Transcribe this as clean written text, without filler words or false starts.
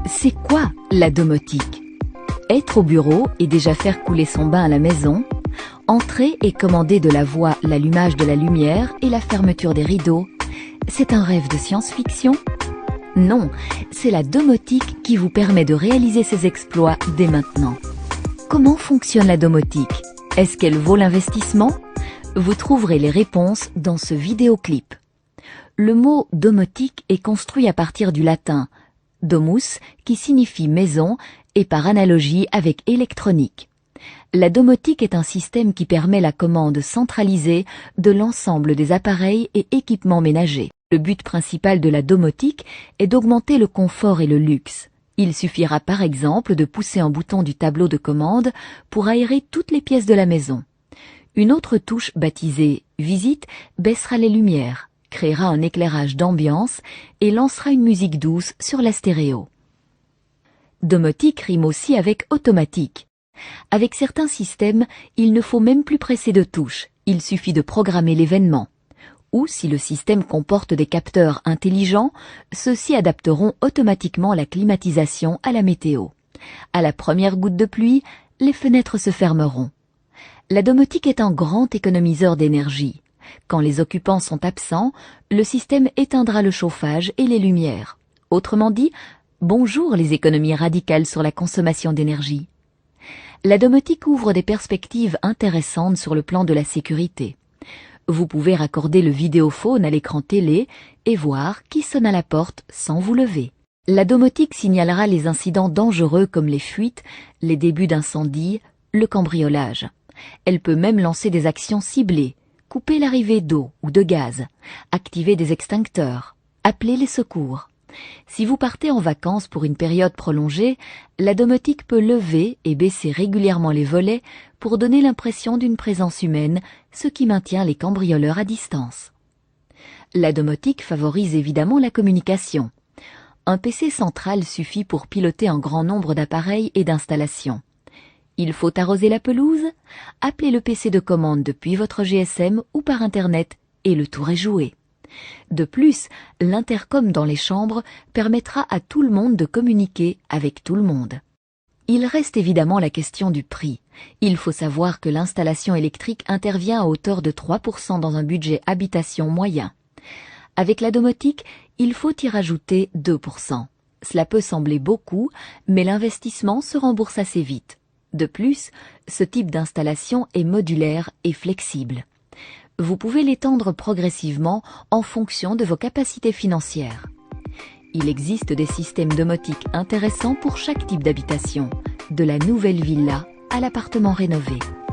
C'est quoi la domotique? Être au bureau et déjà faire couler son bain à la maison, entrer et commander de la voix l'allumage de la lumière et la fermeture des rideaux, c'est un rêve de science-fiction? Non, c'est la domotique qui vous permet de réaliser ces exploits dès maintenant. Comment fonctionne la domotique? Est-ce qu'elle vaut l'investissement? Vous trouverez les réponses dans ce vidéoclip. Le mot domotique est construit à partir du latin domus, qui signifie maison, et par analogie avec électronique. La domotique est un système qui permet la commande centralisée de l'ensemble des appareils et équipements ménagers. Le but principal de la domotique est d'augmenter le confort et le luxe. Il suffira par exemple de pousser un bouton du tableau de commande pour aérer toutes les pièces de la maison. Une autre touche baptisée « Visite » baissera les lumières, créera un éclairage d'ambiance et lancera une musique douce sur la stéréo. Domotique rime aussi avec automatique. Avec certains systèmes, il ne faut même plus presser de touches, il suffit de programmer l'événement. Ou si le système comporte des capteurs intelligents, ceux-ci adapteront automatiquement la climatisation à la météo. À la première goutte de pluie, les fenêtres se fermeront. La domotique est un grand économiseur d'énergie. Quand les occupants sont absents, le système éteindra le chauffage et les lumières. Autrement dit, bonjour les économies radicales sur la consommation d'énergie. La domotique ouvre des perspectives intéressantes sur le plan de la sécurité. Vous pouvez raccorder le vidéophone à l'écran télé et voir qui sonne à la porte sans vous lever. La domotique signalera les incidents dangereux comme les fuites, les débuts d'incendie, le cambriolage. Elle peut même lancer des actions ciblées, couper l'arrivée d'eau ou de gaz, activer des extincteurs, appeler les secours. Si vous partez en vacances pour une période prolongée, la domotique peut lever et baisser régulièrement les volets pour donner l'impression d'une présence humaine, ce qui maintient les cambrioleurs à distance. La domotique favorise évidemment la communication. Un PC central suffit pour piloter un grand nombre d'appareils et d'installations. Il faut arroser la pelouse? Appelez le PC de commande depuis votre GSM ou par Internet et le tour est joué. De plus, l'intercom dans les chambres permettra à tout le monde de communiquer avec tout le monde. Il reste évidemment la question du prix. Il faut savoir que l'installation électrique intervient à hauteur de 3% dans un budget habitation moyen. Avec la domotique, il faut y rajouter 2%. Cela peut sembler beaucoup, mais l'investissement se rembourse assez vite. De plus, ce type d'installation est modulaire et flexible. Vous pouvez l'étendre progressivement en fonction de vos capacités financières. Il existe des systèmes domotiques intéressants pour chaque type d'habitation, de la nouvelle villa à l'appartement rénové.